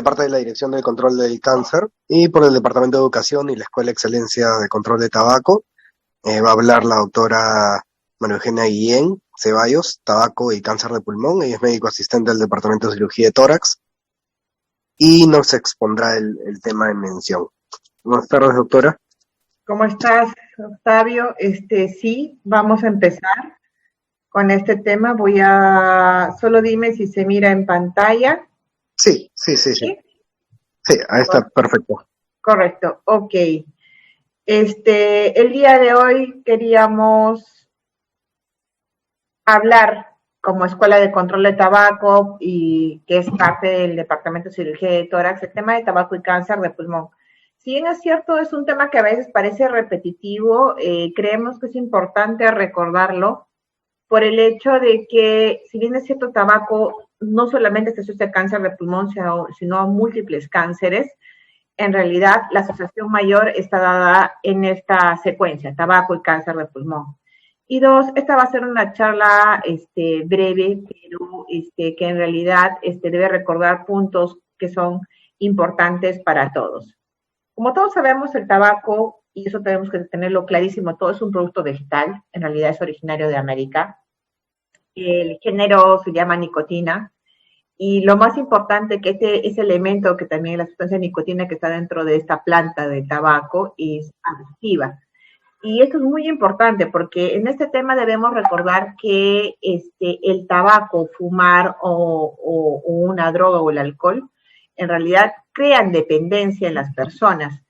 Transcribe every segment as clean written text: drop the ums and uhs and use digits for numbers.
de parte de la Dirección del Control del Cáncer y por el Departamento de Educación y la Escuela de Excelencia de Control de Tabaco. Va a hablar la doctora María Eugenia Guillén Ceballos, tabaco y cáncer de pulmón. Ella es médico asistente del Departamento de Cirugía de Tórax y nos expondrá el tema en mención. Buenas tardes, doctora. ¿Cómo estás, Octavio? Sí, vamos a empezar con este tema. Solo dime si se mira en pantalla. Sí. ¿Sí? Sí, ahí está, perfecto. Correcto, ok. El día de hoy queríamos hablar como Escuela de Control de Tabaco y que es parte del Departamento de Cirugía de Tórax, el tema de tabaco y cáncer de pulmón. Si bien es cierto, es un tema que a veces parece repetitivo, creemos que es importante recordarlo por el hecho de que, si bien es cierto, tabaco no solamente se asocia a cáncer de pulmón, sino a múltiples cánceres. En realidad, la asociación mayor está dada en esta secuencia, tabaco y cáncer de pulmón. Y dos, esta va a ser una charla breve, pero que en realidad debe recordar puntos que son importantes para todos. Como todos sabemos, el tabaco, y eso tenemos que tenerlo clarísimo, todo es un producto vegetal, en realidad es originario de América. El género se llama nicotina, y lo más importante que ese elemento, que también la sustancia nicotina que está dentro de esta planta de tabaco, es adictiva. Y esto es muy importante porque en este tema debemos recordar que el tabaco, fumar o una droga o el alcohol, en realidad crean dependencia en las personas.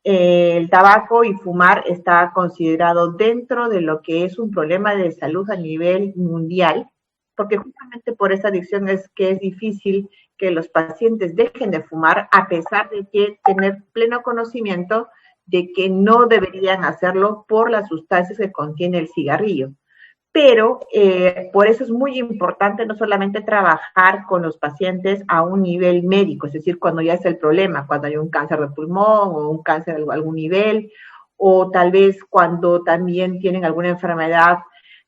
El tabaco y fumar está considerado dentro de lo que es un problema de salud a nivel mundial, porque justamente por esa adicción es que es difícil que los pacientes dejen de fumar, a pesar de que tener pleno conocimiento de que no deberían hacerlo por las sustancias que contiene el cigarrillo. Pero por eso es muy importante no solamente trabajar con los pacientes a un nivel médico, es decir, cuando ya es el problema, cuando hay un cáncer de pulmón o un cáncer de algún nivel, o tal vez cuando también tienen alguna enfermedad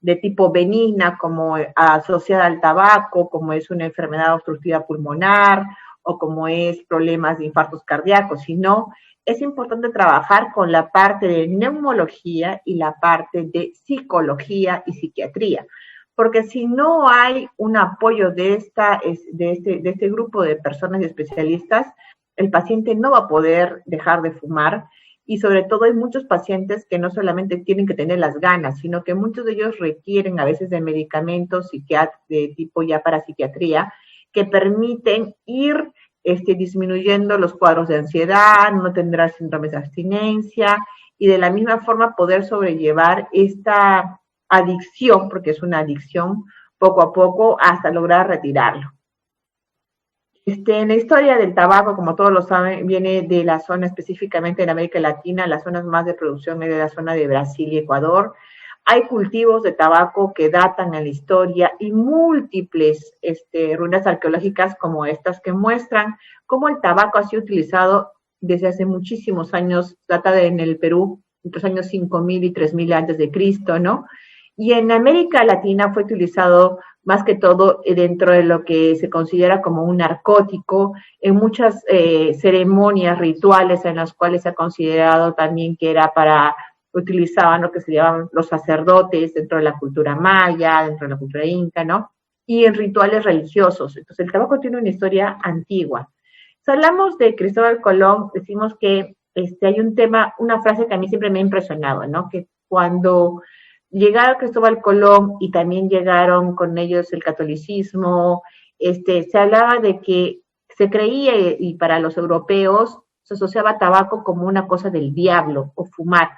de tipo benigna, como asociada al tabaco, como es una enfermedad obstructiva pulmonar, o como es problemas de infartos cardíacos, sino es importante trabajar con la parte de neumología y la parte de psicología y psiquiatría, porque si no hay un apoyo de este grupo de personas y especialistas, el paciente no va a poder dejar de fumar. Y sobre todo hay muchos pacientes que no solamente tienen que tener las ganas, sino que muchos de ellos requieren a veces de medicamentos de tipo ya para psiquiatría, que permiten ir disminuyendo los cuadros de ansiedad, no tendrá síndromes de abstinencia y de la misma forma poder sobrellevar esta adicción, porque es una adicción, poco a poco hasta lograr retirarlo. En la historia del tabaco, como todos lo saben, viene de la zona específicamente en América Latina, las zonas más de producción es de la zona de Brasil y Ecuador. Hay cultivos de tabaco que datan en la historia y múltiples ruinas arqueológicas como estas que muestran cómo el tabaco ha sido utilizado desde hace muchísimos años, data en el Perú, entre los años 5000 y 3000 antes de Cristo, ¿no? Y en América Latina fue utilizado más que todo dentro de lo que se considera como un narcótico, en muchas ceremonias rituales en las cuales se ha considerado también que era utilizaban lo que se llamaban los sacerdotes dentro de la cultura maya, dentro de la cultura inca, ¿no? Y en rituales religiosos. Entonces, el tabaco tiene una historia antigua. Si hablamos de Cristóbal Colón, decimos que hay una frase que a mí siempre me ha impresionado, ¿no? Que cuando llegaron Cristóbal Colón y también llegaron con ellos el catolicismo, se hablaba de que se creía, y para los europeos se asociaba tabaco como una cosa del diablo o fumar,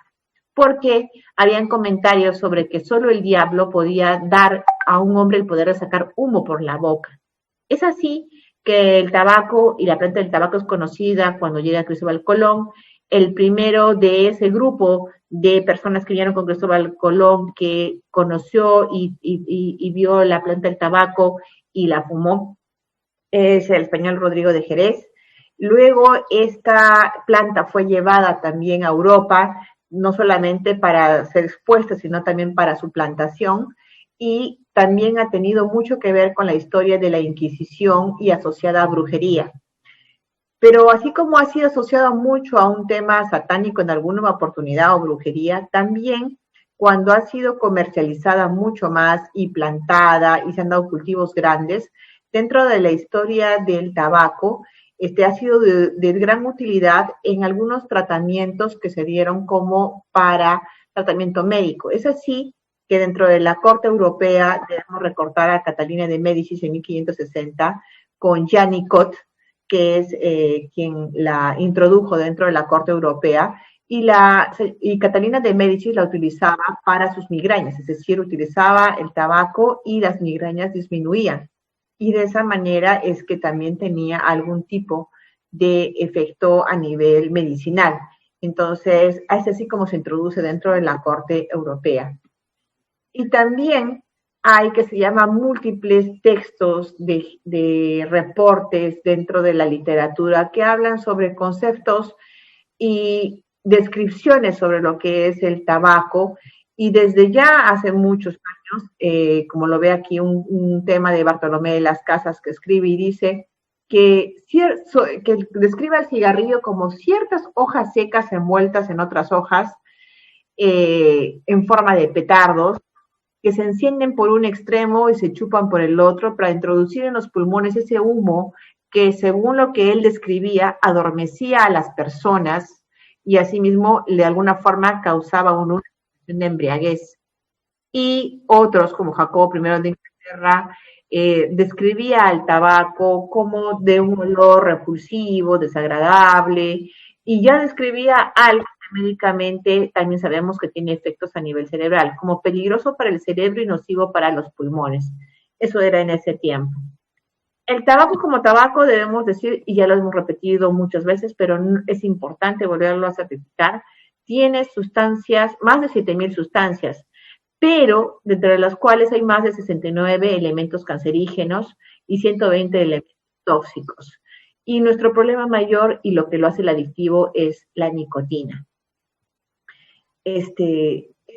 porque habían comentarios sobre que solo el diablo podía dar a un hombre el poder de sacar humo por la boca. Es así que el tabaco y la planta del tabaco es conocida cuando llega Cristóbal Colón. El primero de ese grupo de personas que vinieron con Cristóbal Colón, que conoció y vio la planta del tabaco y la fumó, es el español Rodrigo de Jerez. Luego esta planta fue llevada también a Europa, no solamente para ser expuesta, sino también para su plantación, y también ha tenido mucho que ver con la historia de la Inquisición y asociada a brujería. Pero así como ha sido asociado mucho a un tema satánico en alguna oportunidad o brujería, también cuando ha sido comercializada mucho más y plantada y se han dado cultivos grandes, dentro de la historia del tabaco, ha sido de gran utilidad en algunos tratamientos que se dieron como para tratamiento médico. Es así que dentro de la Corte Europea debemos recordar a Catalina de Médicis en 1560 con Jean Nicot, que es quien la introdujo dentro de la Corte Europea, y Catalina de Médicis la utilizaba para sus migrañas, es decir, utilizaba el tabaco y las migrañas disminuían. Y de esa manera es que también tenía algún tipo de efecto a nivel medicinal. Entonces, es así como se introduce dentro de la Corte Europea. Y también hay que se llama múltiples textos de reportes dentro de la literatura que hablan sobre conceptos y descripciones sobre lo que es el tabaco. Y desde ya hace muchos años, como lo ve aquí un tema de Bartolomé de las Casas que escribe y dice que describe el cigarrillo como ciertas hojas secas envueltas en otras hojas en forma de petardos que se encienden por un extremo y se chupan por el otro para introducir en los pulmones ese humo que, según lo que él describía, adormecía a las personas y asimismo de alguna forma causaba una sensación de embriaguez. Y otros, como Jacobo I de Inglaterra, describía al tabaco como de un olor repulsivo, desagradable, y ya describía algo médicamente también sabemos que tiene efectos a nivel cerebral, como peligroso para el cerebro y nocivo para los pulmones. Eso era en ese tiempo. El tabaco como tabaco debemos decir, y ya lo hemos repetido muchas veces, pero es importante volverlo a certificar, tiene sustancias, más de 7,000 sustancias, pero dentro de las cuales hay más de 69 elementos cancerígenos y 120 elementos tóxicos. Y nuestro problema mayor y lo que lo hace el adictivo es la nicotina. Esta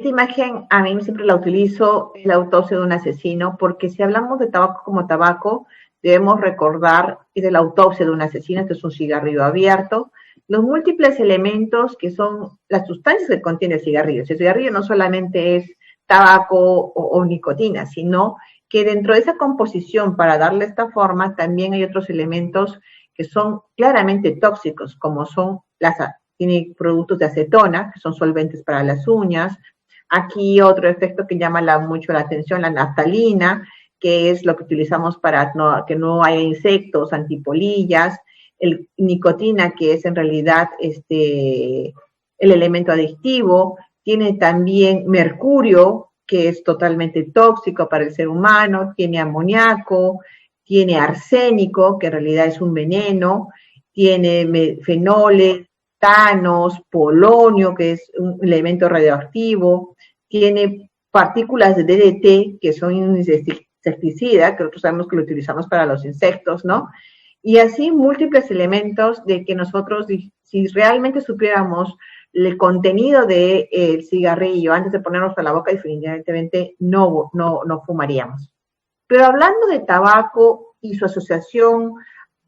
imagen a mí siempre la utilizo en la autopsia de un asesino, porque si hablamos de tabaco como tabaco, debemos recordar de la autopsia de un asesino, este es un cigarrillo abierto, los múltiples elementos que son las sustancias que contiene el cigarrillo. El cigarrillo no solamente es tabaco o nicotina, sino que dentro de esa composición, para darle esta forma, también hay otros elementos que son claramente tóxicos, como son tiene productos de acetona, que son solventes para las uñas. Aquí otro efecto que llama mucho la atención, la naftalina, que es lo que utilizamos para que no haya insectos, antipolillas. El nicotina, que es en realidad el elemento adictivo. Tiene también mercurio, que es totalmente tóxico para el ser humano. Tiene amoníaco, tiene arsénico, que en realidad es un veneno. Tiene fenoles, tanos, polonio, que es un elemento radioactivo, tiene partículas de DDT, que son insecticidas, que nosotros sabemos que lo utilizamos para los insectos, ¿no? Y así múltiples elementos de que nosotros, si realmente supiéramos el contenido del cigarrillo antes de ponernos a la boca, definitivamente no fumaríamos. Pero hablando de tabaco y su asociación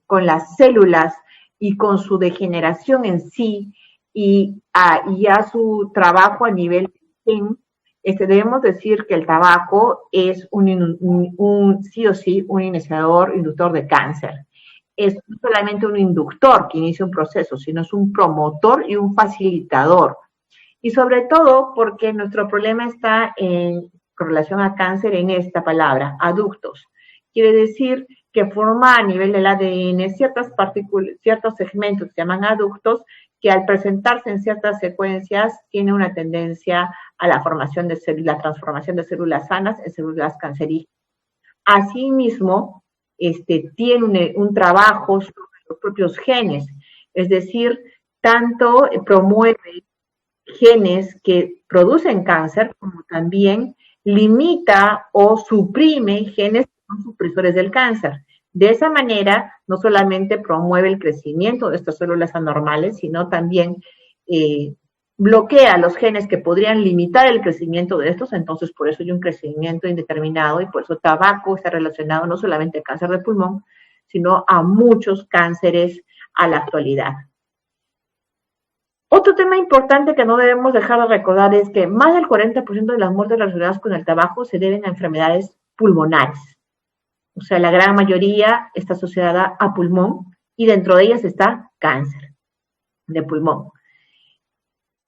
con las células y con su degeneración en sí y a su trabajo a nivel gen, debemos decir que el tabaco es sí o sí un iniciador, inductor de cáncer. Es no solamente un inductor que inicia un proceso, sino es un promotor y un facilitador. Y sobre todo porque nuestro problema está con relación a cáncer en esta palabra, aductos. Quiere decir que forma a nivel del ADN ciertos segmentos que se llaman aductos, que al presentarse en ciertas secuencias tiene una tendencia a la formación de células, la transformación de células sanas en células cancerígenas. Asimismo, tiene un trabajo sobre los propios genes, es decir, tanto promueve genes que producen cáncer, como también limita o suprime genes que son supresores del cáncer. De esa manera, no solamente promueve el crecimiento de estas células anormales, sino también bloquea los genes que podrían limitar el crecimiento de estos, entonces por eso hay un crecimiento indeterminado y por eso tabaco está relacionado no solamente al cáncer de pulmón, sino a muchos cánceres a la actualidad. Otro tema importante que no debemos dejar de recordar es que más del 40% de las muertes relacionadas con el tabaco se deben a enfermedades pulmonares. O sea, la gran mayoría está asociada a pulmón y dentro de ellas está cáncer de pulmón.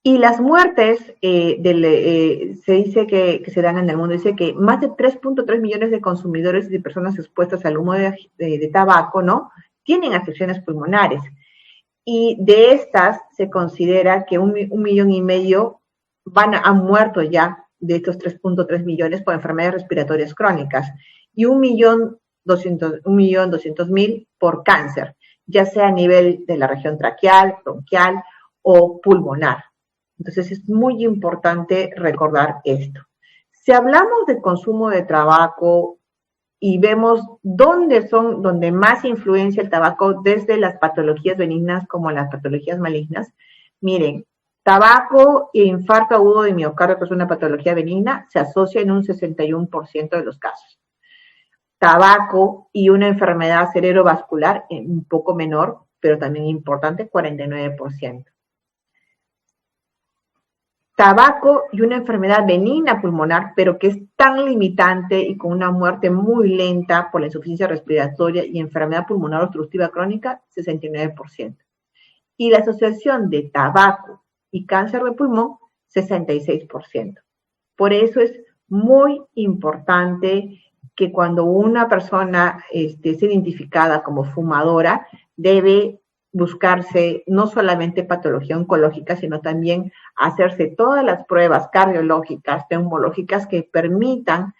Y las muertes se dice que se dan en el mundo, dice que más de 3.3 millones de consumidores y de personas expuestas al humo de tabaco, ¿no?, tienen afecciones pulmonares. Y de estas se considera que 1,5 millones han muerto ya de estos 3.3 millones por enfermedades respiratorias crónicas y 1.200.000 por cáncer, ya sea a nivel de la región traqueal, bronquial o pulmonar. Entonces es muy importante recordar esto. Si hablamos de consumo de tabaco y vemos donde más influencia el tabaco, desde las patologías benignas como las patologías malignas, miren, tabaco e infarto agudo de miocardio, que es una patología benigna, se asocia en un 61% de los casos. Tabaco y una enfermedad cerebrovascular, un poco menor, pero también importante, 49%. Tabaco y una enfermedad benigna pulmonar, pero que es tan limitante y con una muerte muy lenta por la insuficiencia respiratoria y enfermedad pulmonar obstructiva crónica, 69%. Y la asociación de tabaco y cáncer de pulmón, 66%. Por eso es muy importante que cuando una persona es identificada como fumadora, debe buscarse no solamente patología oncológica, sino también hacerse todas las pruebas cardiológicas, neumológicas que permitan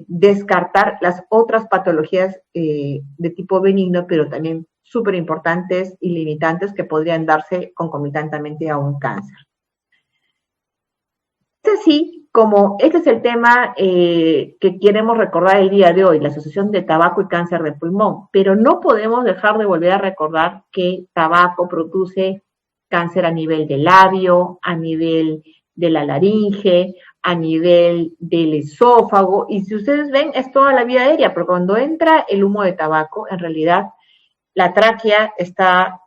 descartar las otras patologías de tipo benigno, pero también súper importantes y limitantes que podrían darse concomitantemente a un cáncer. Es así como este es el tema que queremos recordar el día de hoy, la asociación de tabaco y cáncer de pulmón, pero no podemos dejar de volver a recordar que tabaco produce cáncer a nivel del labio, a nivel de la laringe, a nivel del esófago, y si ustedes ven, es toda la vía aérea, pero cuando entra el humo de tabaco, en realidad la tráquea está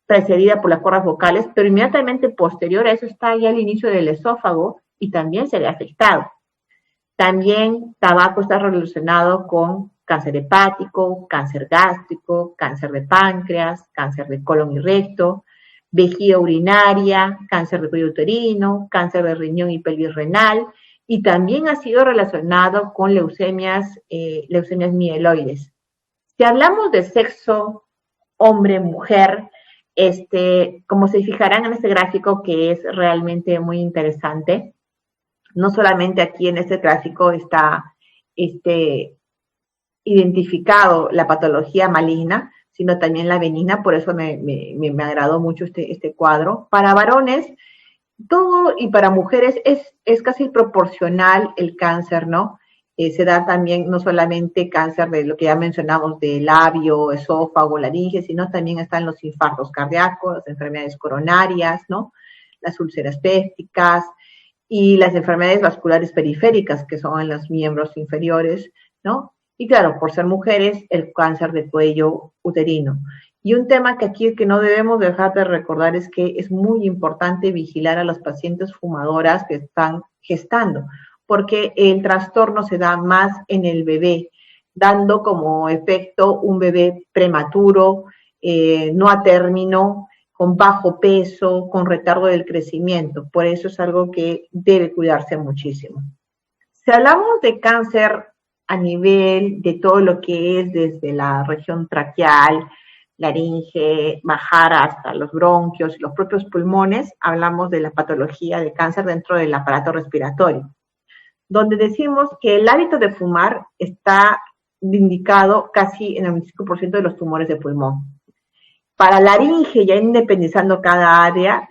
precedida por las cuerdas vocales, pero inmediatamente posterior a eso está ya el inicio del esófago y también se ve afectado. También tabaco está relacionado con cáncer hepático, cáncer gástrico, cáncer de páncreas, cáncer de colon y recto, vejiga urinaria, cáncer de cuello uterino, cáncer de riñón y pelvis renal, y también ha sido relacionado con leucemias mieloides. Si hablamos de sexo hombre-mujer, como se fijarán en este gráfico, que es realmente muy interesante, no solamente aquí en este gráfico está identificado la patología maligna, sino también la benigna, por eso me agradó mucho este cuadro. Para varones, todo, y para mujeres es casi proporcional el cáncer, ¿no? Se da también no solamente cáncer de lo que ya mencionamos, de labio, esófago, laringe, sino también están los infartos cardíacos, las enfermedades coronarias, ¿no?, las úlceras pépticas y las enfermedades vasculares periféricas, que son en los miembros inferiores, ¿no? Y claro, por ser mujeres, el cáncer de cuello uterino. Y un tema que aquí que no debemos dejar de recordar es que es muy importante vigilar a las pacientes fumadoras que están gestando, porque el trastorno se da más en el bebé, dando como efecto un bebé prematuro, no a término, con bajo peso, con retardo del crecimiento. Por eso es algo que debe cuidarse muchísimo. Si hablamos de cáncer a nivel de todo lo que es desde la región traqueal, laringe, bajar hasta los bronquios y los propios pulmones, hablamos de la patología de cáncer dentro del aparato respiratorio, donde decimos que el hábito de fumar está indicado casi en el 25% de los tumores de pulmón. Para laringe, ya independizando cada área,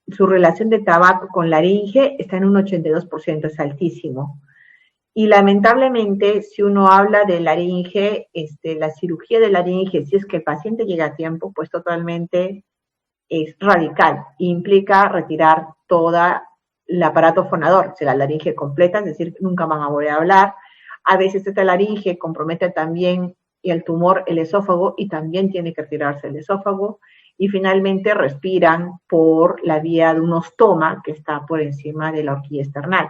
su relación de tabaco con laringe está en un 82%, es altísimo. Y lamentablemente, si uno habla de laringe, la cirugía de laringe, si es que el paciente llega a tiempo, pues totalmente es radical. Implica retirar toda el aparato fonador, la laringe completa, es decir, nunca van a volver a hablar. A veces esta laringe compromete también y el tumor el esófago y también tiene que retirarse el esófago. Y finalmente respiran por la vía de un ostoma que está por encima de la horquilla esternal.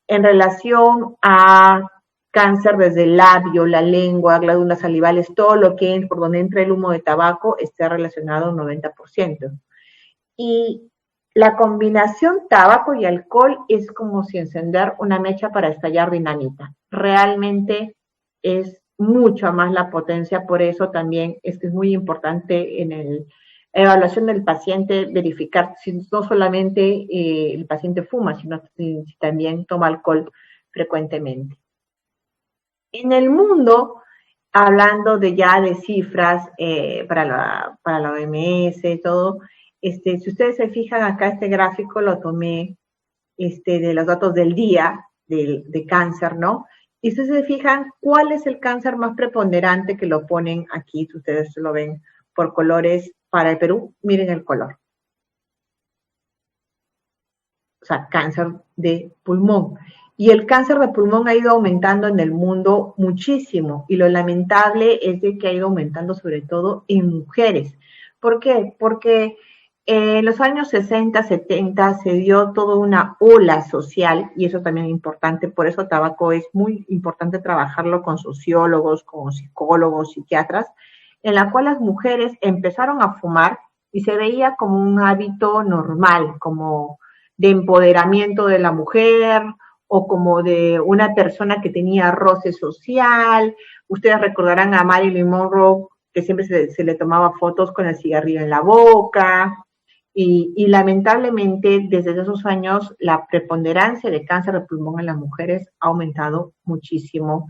En relación a cáncer desde el labio, la lengua, glándulas salivales, todo lo que es por donde entra el humo de tabaco está relacionado un 90%. Y la combinación tabaco y alcohol es como si encender una mecha para estallar dinamita. Realmente es mucho más la potencia, por eso también es que es muy importante en la evaluación del paciente verificar si no solamente el paciente fuma, sino si también toma alcohol frecuentemente. En el mundo, hablando de ya de cifras para la OMS, todo, si ustedes se fijan acá, este gráfico lo tomé de los datos del día de cáncer, ¿no? Y ustedes se fijan cuál es el cáncer más preponderante que lo ponen aquí, si ustedes lo ven por colores para el Perú, miren el color. O sea, cáncer de pulmón. Y el cáncer de pulmón ha ido aumentando en el mundo muchísimo. Y lo lamentable es de que ha ido aumentando sobre todo en mujeres. ¿Por qué? Porque en los años 60, 70 se dio toda una ola social, y eso también es importante, por eso tabaco es muy importante trabajarlo con sociólogos, con psicólogos, psiquiatras, en la cual las mujeres empezaron a fumar y se veía como un hábito normal, como de empoderamiento de la mujer o como de una persona que tenía roce social. Ustedes recordarán a Marilyn Monroe, que siempre se le tomaba fotos con el cigarrillo en la boca. Y lamentablemente desde esos años la preponderancia de cáncer de pulmón en las mujeres ha aumentado muchísimo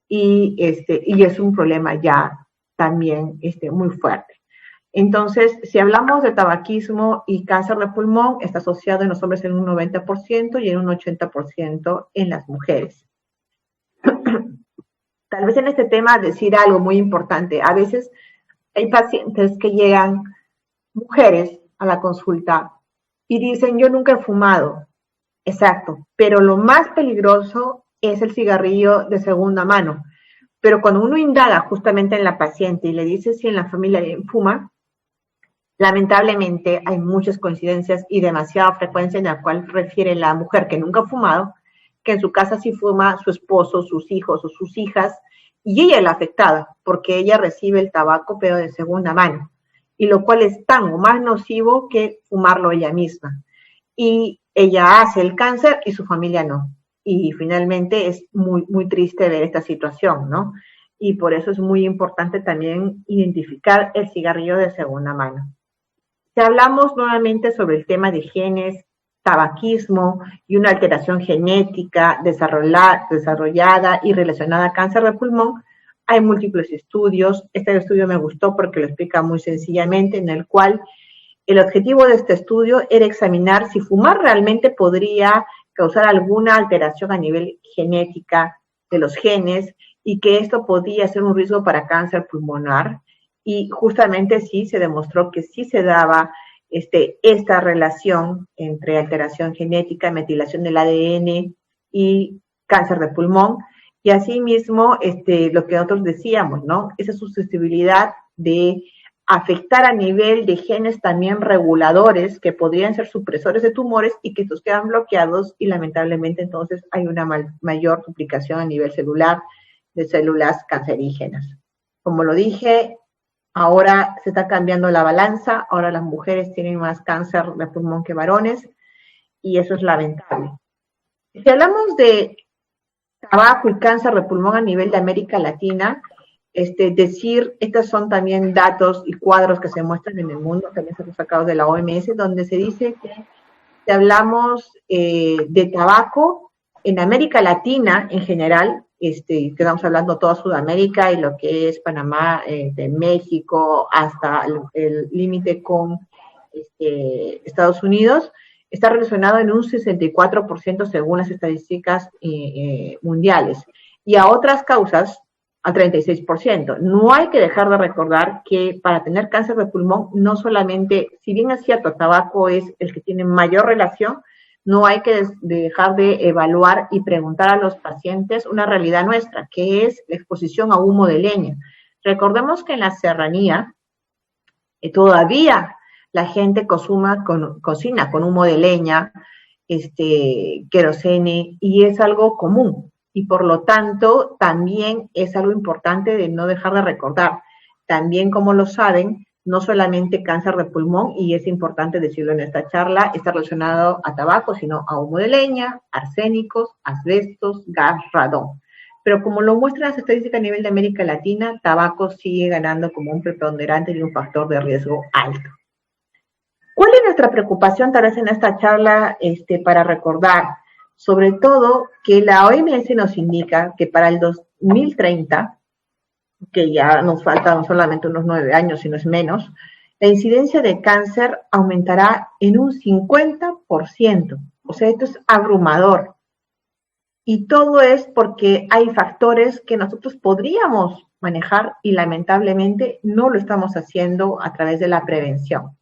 y es un problema ya también muy fuerte. Entonces, si hablamos de tabaquismo y cáncer de pulmón, está asociado en los hombres en un 90% y en un 80% en las mujeres. Tal vez en este tema decir algo muy importante. A veces hay pacientes que llegan, mujeres, a la consulta y dicen, yo nunca he fumado. Exacto, pero lo más peligroso es el cigarrillo de segunda mano. Pero cuando uno indaga justamente en la paciente y le dice si en la familia fuma, lamentablemente hay muchas coincidencias y demasiada frecuencia en la cual refiere la mujer que nunca ha fumado, que en su casa sí fuma su esposo, sus hijos o sus hijas, y ella es la afectada, porque ella recibe el tabaco pero de segunda mano, y lo cual es tan o más nocivo que fumarlo ella misma. Y ella hace el cáncer y su familia no. Y finalmente es muy, muy triste ver esta situación, ¿no? Y por eso es muy importante también identificar el cigarrillo de segunda mano. Si hablamos nuevamente sobre el tema de genes, tabaquismo y una alteración genética desarrollada y relacionada a cáncer de pulmón, hay múltiples estudios. Este estudio me gustó porque lo explica muy sencillamente, en el cual el objetivo de este estudio era examinar si fumar realmente podría causar alguna alteración a nivel genética de los genes y que esto podía ser un riesgo para cáncer pulmonar. Y justamente sí se demostró que sí se daba esta relación entre alteración genética, metilación del ADN y cáncer de pulmón. Y asimismo, lo que nosotros decíamos, ¿no? Esa susceptibilidad de afectar a nivel de genes también reguladores que podrían ser supresores de tumores y que estos quedan bloqueados y lamentablemente entonces hay una mayor duplicación a nivel celular de células cancerígenas. Como lo dije, ahora se está cambiando la balanza, ahora las mujeres tienen más cáncer de pulmón que varones y eso es lamentable. Si hablamos de tabaco y cáncer de pulmón a nivel de América Latina, estos son también datos y cuadros que se muestran en el mundo, también son sacados de la OMS, donde se dice que si hablamos de tabaco, en América Latina en general, estamos hablando toda Sudamérica y lo que es Panamá, de México hasta el límite con Estados Unidos, está relacionado en un 64% según las estadísticas mundiales, y a otras causas al 36%. No hay que dejar de recordar que para tener cáncer de pulmón, no solamente, si bien es cierto, el tabaco es el que tiene mayor relación, no hay que dejar de evaluar y preguntar a los pacientes una realidad nuestra, que es la exposición a humo de leña. Recordemos que en la serranía todavía la gente cocina con humo de leña, querosene, y es algo común. Y por lo tanto, también es algo importante de no dejar de recordar. También, como lo saben, no solamente cáncer de pulmón, y es importante decirlo en esta charla, está relacionado a tabaco, sino a humo de leña, arsénicos, asbestos, gas, radón. Pero como lo muestran las estadísticas a nivel de América Latina, tabaco sigue ganando como un preponderante y un factor de riesgo alto. ¿Cuál es nuestra preocupación tal vez en esta charla para recordar? Sobre todo que la OMS nos indica que para el 2030, que ya nos faltan solamente unos 9 años, si no es menos, la incidencia de cáncer aumentará en un 50%. O sea, esto es abrumador. Y todo es porque hay factores que nosotros podríamos manejar y lamentablemente no lo estamos haciendo a través de la prevención.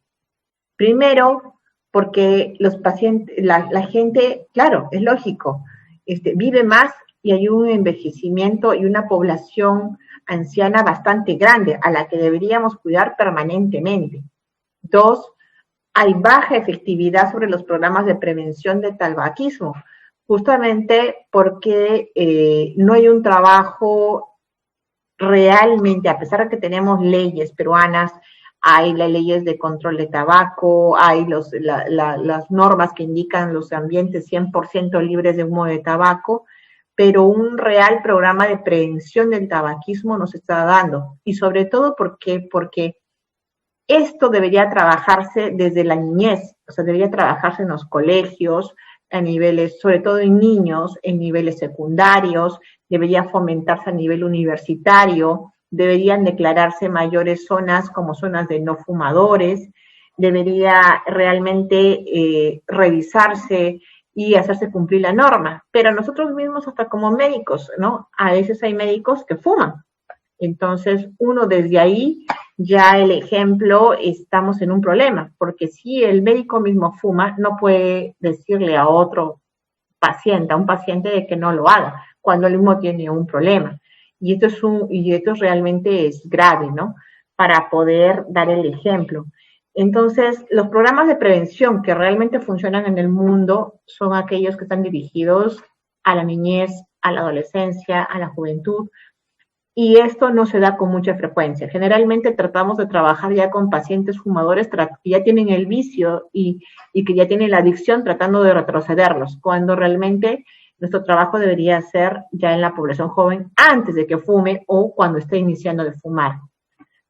Primero, porque los pacientes, la gente, claro, es lógico, vive más y hay un envejecimiento y una población anciana bastante grande a la que deberíamos cuidar permanentemente. Dos, hay baja efectividad sobre los programas de prevención de tabaquismo, justamente porque no hay un trabajo realmente, a pesar de que tenemos leyes peruanas, hay las leyes de control de tabaco, hay las normas que indican los ambientes 100% libres de humo de tabaco, pero un real programa de prevención del tabaquismo no se está dando. Y sobre todo porque esto debería trabajarse desde la niñez, o sea, debería trabajarse en los colegios, a niveles, sobre todo en niños, en niveles secundarios, debería fomentarse a nivel universitario, deberían declararse mayores zonas como zonas de no fumadores, debería realmente revisarse y hacerse cumplir la norma. Pero nosotros mismos, hasta como médicos, ¿no? A veces hay médicos que fuman. Entonces, uno desde ahí, ya el ejemplo, estamos en un problema, porque si el médico mismo fuma, no puede decirle a otro paciente, a un paciente de que no lo haga, cuando él mismo tiene un problema. Y esto realmente es grave, ¿no? Para poder dar el ejemplo. Entonces, los programas de prevención que realmente funcionan en el mundo son aquellos que están dirigidos a la niñez, a la adolescencia, a la juventud, y esto no se da con mucha frecuencia. Generalmente tratamos de trabajar ya con pacientes fumadores que ya tienen el vicio y que ya tienen la adicción, tratando de retrocederlos, cuando realmente nuestro trabajo debería ser ya en la población joven antes de que fume o cuando esté iniciando de fumar.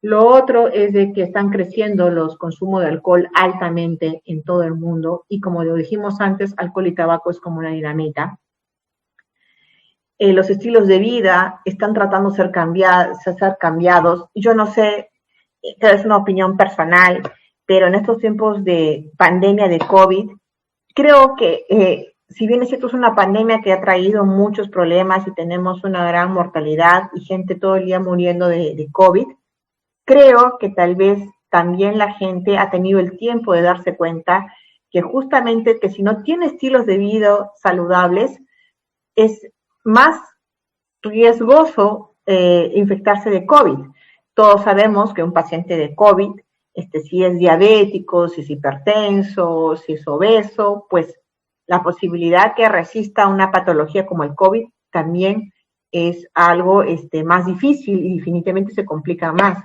Lo otro es de que están creciendo los consumos de alcohol altamente en todo el mundo, y como lo dijimos antes, alcohol y tabaco es como una dinamita. Los estilos de vida están tratando de ser cambiados. Yo no sé, es una opinión personal, pero en estos tiempos de pandemia de COVID, creo que si bien es cierto, es una pandemia que ha traído muchos problemas y tenemos una gran mortalidad y gente todo el día muriendo de COVID, creo que tal vez también la gente ha tenido el tiempo de darse cuenta que justamente que si no tiene estilos de vida saludables, es más riesgoso infectarse de COVID. Todos sabemos que un paciente de COVID, si es diabético, si es hipertenso, si es obeso, pues la posibilidad que resista una patología como el COVID también es algo más difícil y definitivamente se complica más.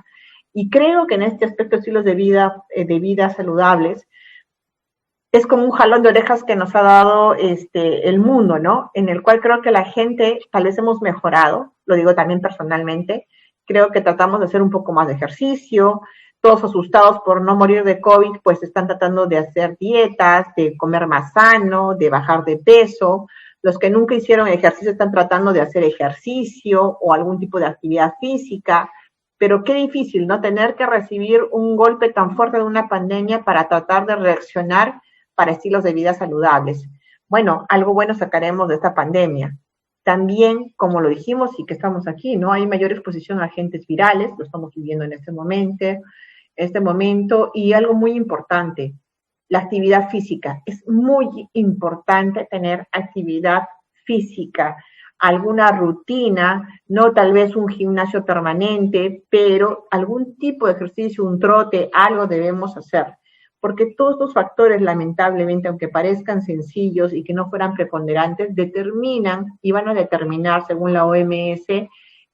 Y creo que en este aspecto, estilos de vida saludables, es como un jalón de orejas que nos ha dado el mundo, ¿no? En el cual creo que la gente tal vez hemos mejorado, lo digo también personalmente, creo que tratamos de hacer un poco más de ejercicio, todos asustados por no morir de COVID, pues están tratando de hacer dietas, de comer más sano, de bajar de peso. Los que nunca hicieron ejercicio están tratando de hacer ejercicio o algún tipo de actividad física, pero qué difícil, ¿no? Tener que recibir un golpe tan fuerte de una pandemia para tratar de reaccionar para estilos de vida saludables. Bueno, algo bueno sacaremos de esta pandemia. También, como lo dijimos y que estamos aquí, ¿no? Hay mayor exposición a agentes virales, lo estamos viviendo en este momento, y algo muy importante, la actividad física. Es muy importante tener actividad física, alguna rutina, no tal vez un gimnasio permanente, pero algún tipo de ejercicio, un trote, algo debemos hacer. Porque todos estos factores, lamentablemente, aunque parezcan sencillos y que no fueran preponderantes, determinan y van a determinar, según la OMS,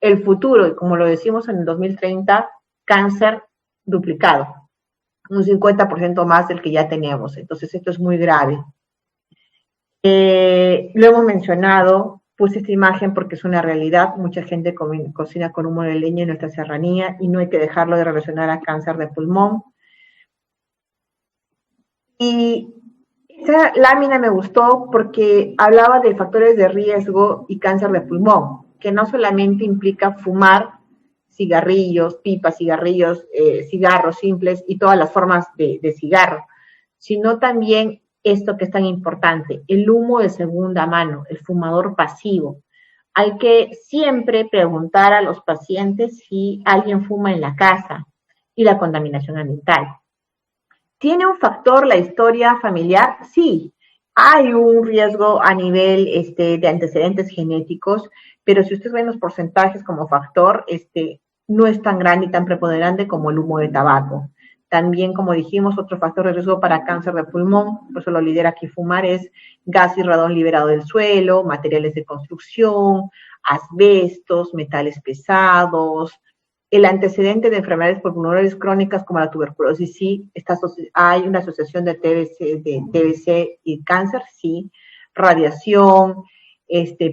el futuro, y como lo decimos en el 2030, cáncer duplicado, un 50% más del que ya tenemos. Entonces, esto es muy grave. Lo hemos mencionado, puse esta imagen porque es una realidad. Mucha gente cocina con humo de leña en nuestra serranía y no hay que dejarlo de relacionar a cáncer de pulmón. Y esa lámina me gustó porque hablaba de factores de riesgo y cáncer de pulmón, que no solamente implica fumar cigarrillos, pipas, cigarrillos, cigarros simples y todas las formas de cigarro, sino también esto que es tan importante, el humo de segunda mano, el fumador pasivo. Hay que siempre preguntar a los pacientes si alguien fuma en la casa y la contaminación ambiental. ¿Tiene un factor la historia familiar? Sí, hay un riesgo a nivel de antecedentes genéticos, pero si usted ve los porcentajes como factor, no es tan grande y tan preponderante como el humo de tabaco. También, como dijimos, otro factor de riesgo para cáncer de pulmón, por eso lo lidera aquí fumar, es gas y radón liberado del suelo, materiales de construcción, asbestos, metales pesados. El antecedente de enfermedades pulmonares crónicas como la tuberculosis, sí. Hay una asociación de TBC y cáncer, sí. Radiación,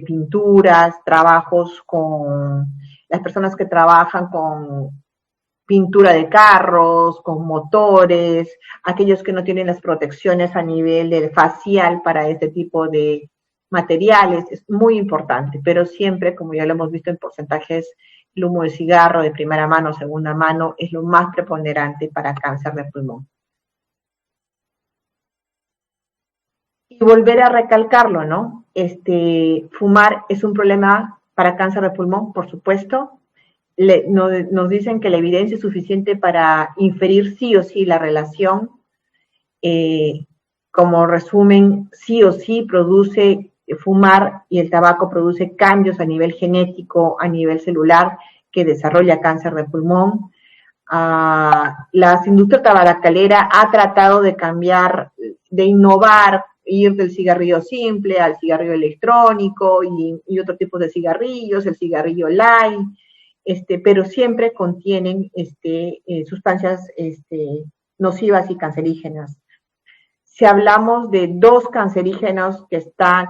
pinturas, trabajos con las personas que trabajan con pintura de carros, con motores, aquellos que no tienen las protecciones a nivel del facial para este tipo de materiales, es muy importante, pero siempre, como ya lo hemos visto en porcentajes, el humo de cigarro de primera mano, segunda mano, es lo más preponderante para cáncer de pulmón. Y volver a recalcarlo, ¿no? Fumar es un problema para cáncer de pulmón, por supuesto. Nos dicen que la evidencia es suficiente para inferir sí o sí la relación. Como resumen, sí o sí produce fumar y el tabaco produce cambios a nivel genético, a nivel celular, que desarrolla cáncer de pulmón. La industria tabacalera ha tratado de cambiar, de innovar, ir del cigarrillo simple al cigarrillo electrónico y otro tipo de cigarrillos, el cigarrillo light, pero siempre contienen sustancias nocivas y cancerígenas. Si hablamos de dos cancerígenos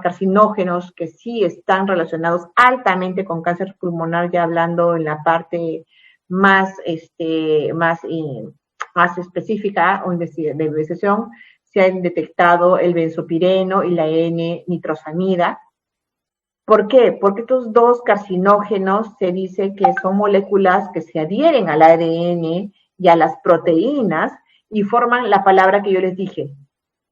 carcinógenos que sí están relacionados altamente con cáncer pulmonar, ya hablando en la parte más específica o de investigación, se han detectado el benzopireno y la N-nitrosamida. ¿Por qué? Porque estos dos carcinógenos se dice que son moléculas que se adhieren al ADN y a las proteínas y forman la palabra que yo les dije,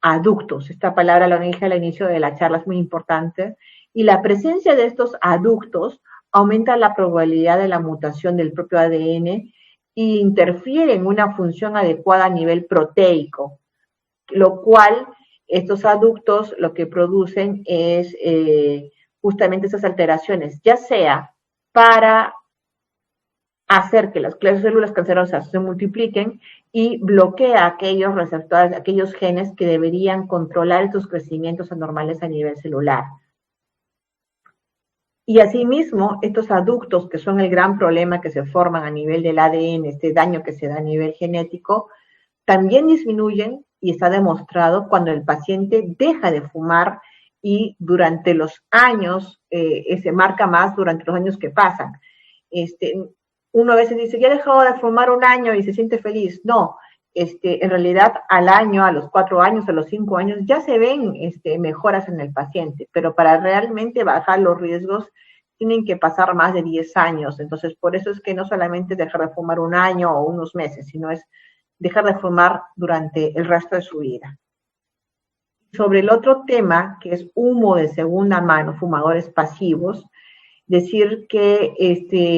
aductos. Esta palabra la dije al inicio de la charla, es muy importante. Y la presencia de estos aductos aumenta la probabilidad de la mutación del propio ADN e interfiere en una función adecuada a nivel proteico, lo cual estos aductos lo que producen es justamente esas alteraciones, ya sea para hacer que las células cancerosas se multipliquen y bloquea aquellos receptores, aquellos genes que deberían controlar estos crecimientos anormales a nivel celular. Y asimismo, estos aductos, que son el gran problema que se forman a nivel del ADN, este daño que se da a nivel genético, también disminuyen y está demostrado cuando el paciente deja de fumar y durante los años, se marca más durante los años que pasan. Uno a veces dice, ya he dejado de fumar un año y se siente feliz. No, en realidad al año, a los 4 años, a los 5 años, ya se ven mejoras en el paciente, pero para realmente bajar los riesgos tienen que pasar más de 10 años. Entonces, por eso es que no solamente dejar de fumar un año o unos meses, sino es dejar de fumar durante el resto de su vida. Sobre el otro tema, que es humo de segunda mano, fumadores pasivos, decir que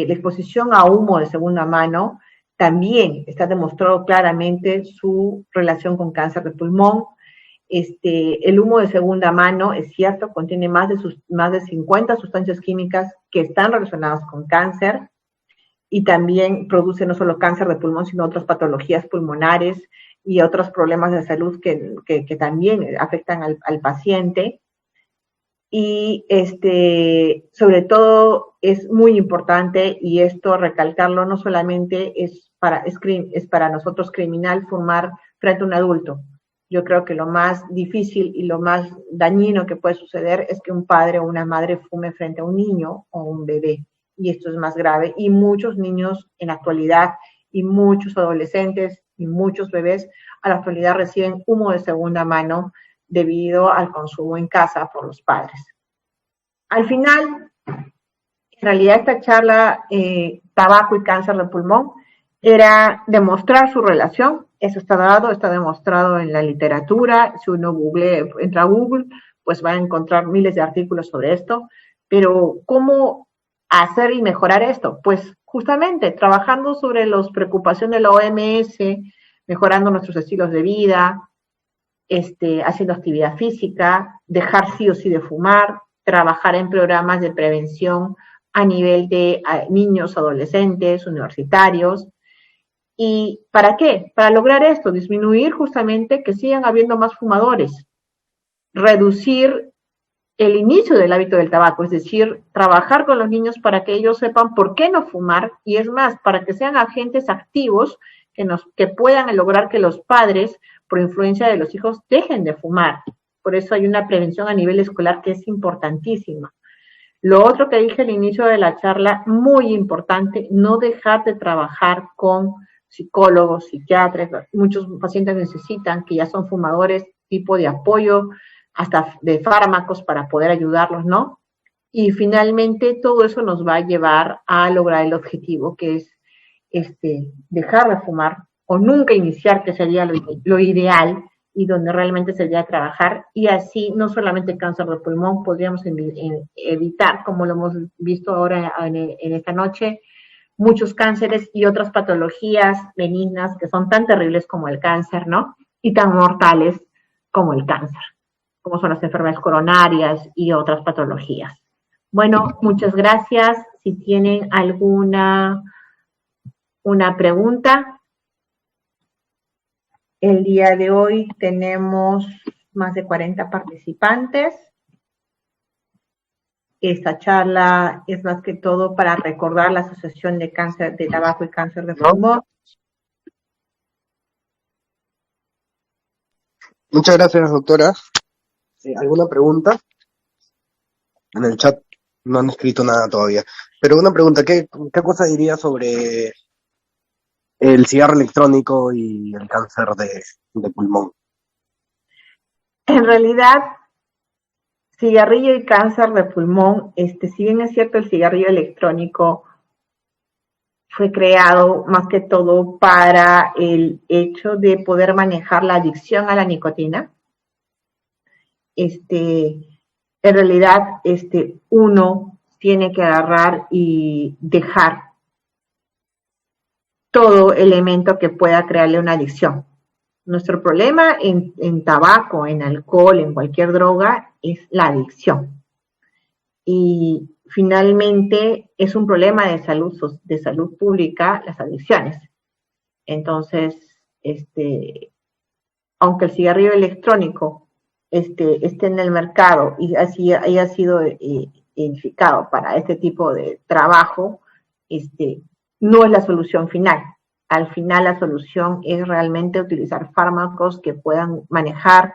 la exposición a humo de segunda mano también está demostrado claramente su relación con cáncer de pulmón. El humo de segunda mano, es cierto, contiene más de 50 sustancias químicas que están relacionadas con cáncer y también produce no solo cáncer de pulmón, sino otras patologías pulmonares y otros problemas de salud que también afectan al paciente. Y sobre todo es muy importante, y esto recalcarlo, no solamente es para nosotros criminal fumar frente a un adulto. Yo creo que lo más difícil y lo más dañino que puede suceder es que un padre o una madre fume frente a un niño o un bebé. Y esto es más grave. Y muchos niños en la actualidad, y muchos adolescentes y muchos bebés a la actualidad reciben humo de segunda mano debido al consumo en casa por los padres. Al final, en realidad esta charla, tabaco y cáncer de pulmón, era demostrar su relación. Eso está dado, está demostrado en la literatura. Si uno entra a Google, pues va a encontrar miles de artículos sobre esto. Pero ¿cómo hacer y mejorar esto? Pues justamente trabajando sobre las preocupaciones de la OMS, mejorando nuestros estilos de vida, haciendo actividad física, dejar sí o sí de fumar, trabajar en programas de prevención a nivel de niños, adolescentes, universitarios. ¿Y para qué? Para lograr esto, disminuir justamente que sigan habiendo más fumadores, reducir el inicio del hábito del tabaco, es decir, trabajar con los niños para que ellos sepan por qué no fumar, y es más, para que sean agentes activos que puedan lograr que los padres, por influencia de los hijos, dejen de fumar. Por eso hay una prevención a nivel escolar que es importantísima. Lo otro que dije al inicio de la charla, muy importante, no dejar de trabajar con psicólogos, psiquiatras. Muchos pacientes necesitan, que ya son fumadores, tipo de apoyo, hasta de fármacos para poder ayudarlos, ¿no? Y finalmente todo eso nos va a llevar a lograr el objetivo, que es dejar de fumar o nunca iniciar, que sería lo ideal, y donde realmente sería trabajar, y así no solamente cáncer de pulmón, podríamos evitar, como lo hemos visto ahora en esta noche, muchos cánceres y otras patologías benignas que son tan terribles como el cáncer, ¿no? Y tan mortales como el cáncer, como son las enfermedades coronarias y otras patologías. Bueno, muchas gracias. Si tienen alguna pregunta. El día de hoy tenemos más de 40 participantes. Esta charla es más que todo para recordar la Asociación de Cáncer de Tabaco y Cáncer de Pulmón. Muchas gracias, doctora. ¿Alguna pregunta? En el chat no han escrito nada todavía. Pero una pregunta, ¿qué cosa diría sobre el cigarro electrónico y el cáncer de pulmón? En realidad, cigarrillo y cáncer de pulmón, si bien es cierto, el cigarrillo electrónico fue creado más que todo para el hecho de poder manejar la adicción a la nicotina. En realidad, uno tiene que agarrar y dejar todo elemento que pueda crearle una adicción. Nuestro problema en tabaco, en alcohol, en cualquier droga, es la adicción. Y finalmente es un problema de salud pública, las adicciones. Entonces, aunque el cigarrillo electrónico esté en el mercado y así haya sido identificado para este tipo de trabajo, no es la solución final. Al final la solución es realmente utilizar fármacos que puedan manejar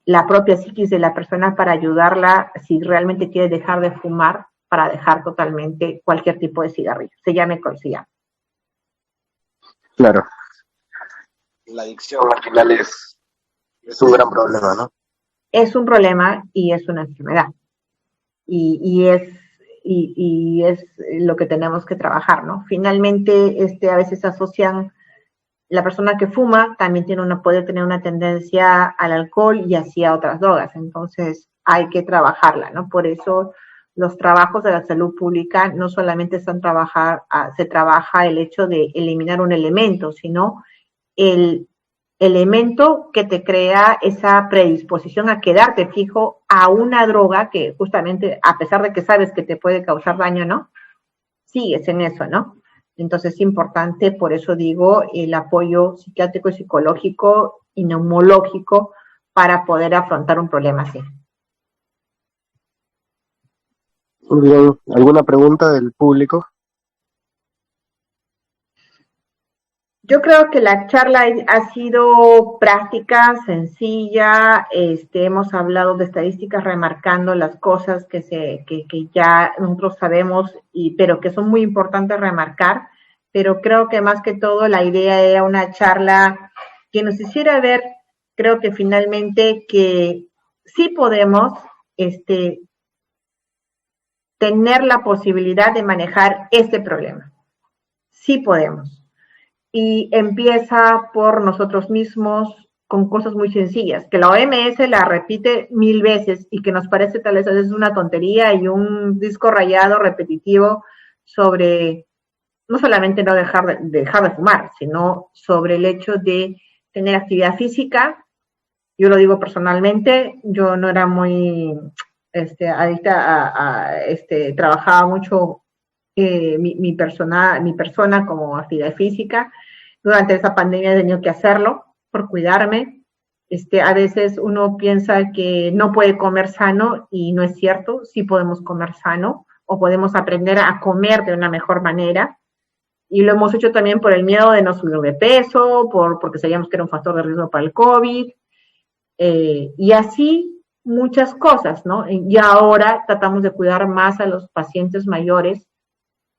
la propia psiquis de la persona para ayudarla, si realmente quiere dejar de fumar, para dejar totalmente cualquier tipo de cigarrillo, se llame cual se llame. Claro. La adicción al final es un gran problema, ¿no? Es un problema y es una enfermedad. Y es lo que tenemos que trabajar, ¿no? Finalmente, a veces asocian, la persona que fuma también puede tener una tendencia al alcohol y así a otras drogas, entonces hay que trabajarla, ¿no? Por eso los trabajos de la salud pública no solamente se trabaja el hecho de eliminar un elemento, sino el elemento que te crea esa predisposición a quedarte fijo a una droga que justamente, a pesar de que sabes que te puede causar daño, ¿no? Sigues en eso, ¿no? Entonces es importante, por eso digo, el apoyo psiquiátrico y psicológico y neumológico para poder afrontar un problema así. Muy bien. ¿Alguna pregunta del público? Yo creo que la charla ha sido práctica, sencilla. Hemos hablado de estadísticas remarcando las cosas que ya nosotros sabemos, pero que son muy importantes remarcar. Pero creo que más que todo la idea era una charla que nos hiciera ver, creo que finalmente que sí podemos tener la posibilidad de manejar este problema. Sí podemos. Y empieza por nosotros mismos con cosas muy sencillas, que la OMS la repite 1000 veces y que nos parece tal vez es una tontería y un disco rayado repetitivo sobre no solamente no dejar de fumar, sino sobre el hecho de tener actividad física. Yo lo digo personalmente, yo no era muy adicta trabajaba mucho mi persona como actividad física. Durante esa pandemia he tenido que hacerlo por cuidarme. A veces uno piensa que no puede comer sano y no es cierto, sí podemos comer sano o podemos aprender a comer de una mejor manera. Y lo hemos hecho también por el miedo de no subir de peso, porque sabíamos que era un factor de riesgo para el COVID, y así muchas cosas, ¿no? Y ahora tratamos de cuidar más a los pacientes mayores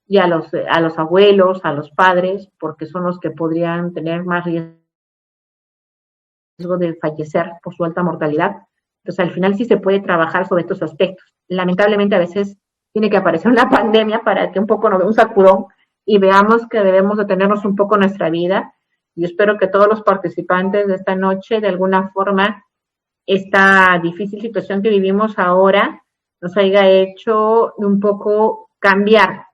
y a los abuelos, a los padres, porque son los que podrían tener más riesgo de fallecer por su alta mortalidad. Entonces, al final sí se puede trabajar sobre estos aspectos. Lamentablemente, a veces tiene que aparecer una pandemia para que un poco nos dé un sacudón y veamos que debemos detenernos un poco nuestra vida. Y espero que todos los participantes de esta noche, de alguna forma, esta difícil situación que vivimos ahora nos haya hecho un poco cambiar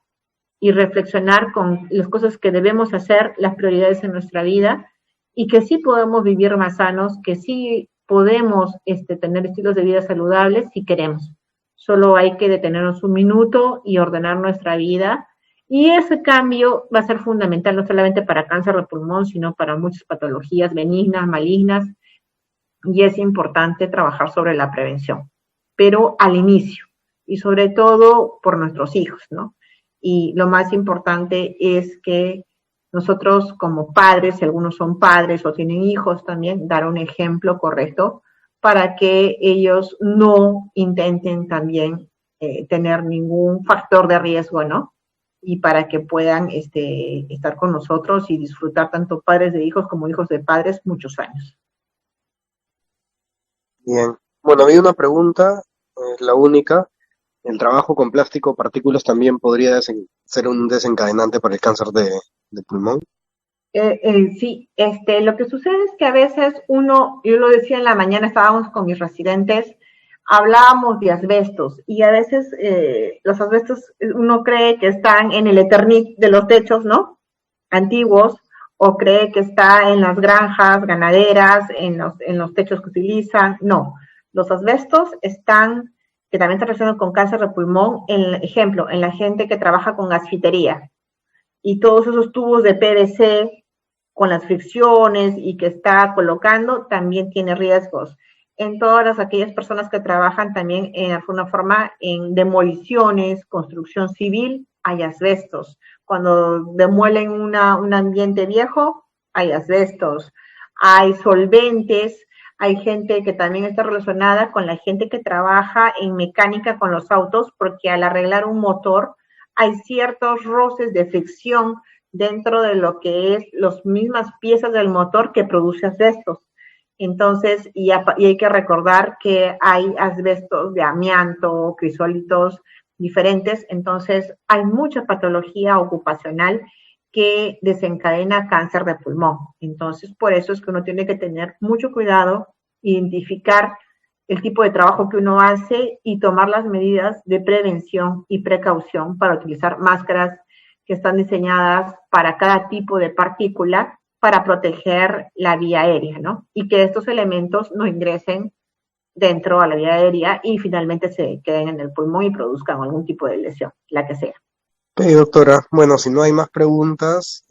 y reflexionar con las cosas que debemos hacer, las prioridades en nuestra vida, y que sí podemos vivir más sanos, que sí podemos tener estilos de vida saludables si queremos. Solo hay que detenernos un minuto y ordenar nuestra vida. Y ese cambio va a ser fundamental no solamente para cáncer de pulmón, sino para muchas patologías benignas, malignas, y es importante trabajar sobre la prevención, pero al inicio, y sobre todo por nuestros hijos, ¿no? Y lo más importante es que nosotros como padres, si algunos son padres o tienen hijos también, dar un ejemplo correcto para que ellos no intenten también tener ningún factor de riesgo, ¿no? Y para que puedan estar con nosotros y disfrutar tanto padres de hijos como hijos de padres muchos años. Bien. Bueno, había una pregunta, la única. ¿El trabajo con plástico partículas también podría ser un desencadenante para el cáncer de pulmón? Sí, lo que sucede es que a veces yo lo decía en la mañana, estábamos con mis residentes, hablábamos de asbestos y a veces los asbestos uno cree que están en el Eternit de los techos, ¿no? Antiguos, o cree que está en las granjas ganaderas, en los techos que utilizan. No, los asbestos están, que también se relacionan con cáncer de pulmón, ejemplo, en la gente que trabaja con gasfitería y todos esos tubos de PVC con las fricciones y que está colocando, también tiene riesgos. En todas aquellas personas que trabajan también en alguna forma en demoliciones, construcción civil, hay asbestos. Cuando demuelen un ambiente viejo, hay asbestos. Hay solventes, hay gente que también está relacionada con la gente que trabaja en mecánica con los autos, porque al arreglar un motor hay ciertos roces de fricción dentro de lo que es las mismas piezas del motor que produce asbestos. Entonces, y hay que recordar que hay asbestos de amianto, crisólitos diferentes, entonces hay mucha patología ocupacional que desencadena cáncer de pulmón. Entonces, por eso es que uno tiene que tener mucho cuidado, identificar el tipo de trabajo que uno hace y tomar las medidas de prevención y precaución para utilizar máscaras que están diseñadas para cada tipo de partícula para proteger la vía aérea, ¿no? Y que estos elementos no ingresen dentro a la vía aérea y finalmente se queden en el pulmón y produzcan algún tipo de lesión, la que sea. Ok, doctora. Bueno, si no hay más preguntas,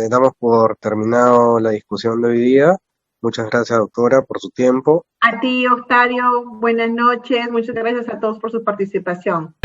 damos por terminado la discusión de hoy día. Muchas gracias, doctora, por su tiempo. A ti, Octavio, buenas noches. Muchas gracias a todos por su participación.